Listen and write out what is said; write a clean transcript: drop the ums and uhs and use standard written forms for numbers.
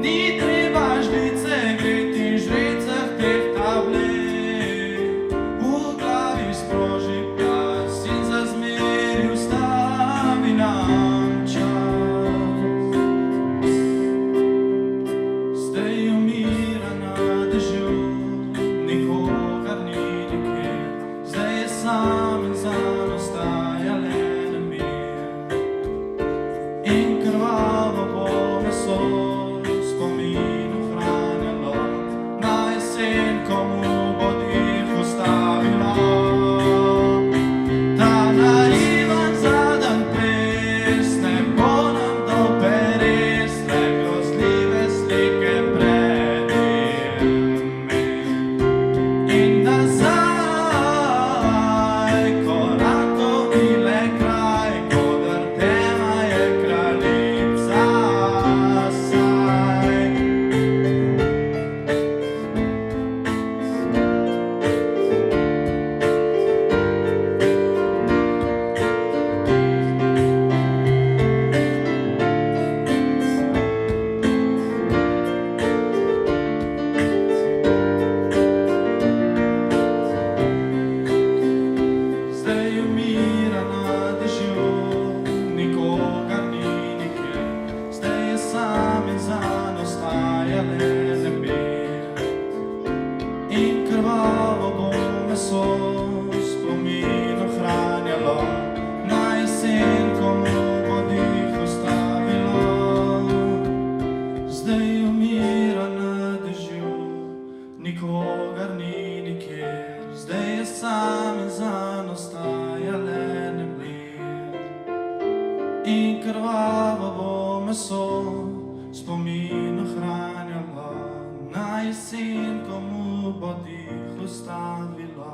Ni treba žlice greti, žrecah teh tablet. V glavi sproži pjas in za zmeri ustavi nam čas. Zdaj umira na dežju, nikogar ni nikjer. Zdaj je sam in zanj ostaja le nemir. In krvavo bo meso spomin ohranjalo na jesen, komu bo dih ustavilo. Ta naivan zadan ples ne bo nam do peres, le grozljive slike pred nami. In nazaj korakov ni le kraj, kodar tema je kraljica saj. Zdaj umira na dežju, nikogar ni nikjer. Zdaj je sam in zanj ostaja le nemir. In krvavo bo meso spomin ohranjalo na jesen, komu bo dih ustavilo. Zdaj umira na dežju, nikogar ni nikjer. Zdaj je sam in zanj ostaja le nemir. In krvavo bo meso spomin ohranjalo na jesen, komu bo dih ustavilo.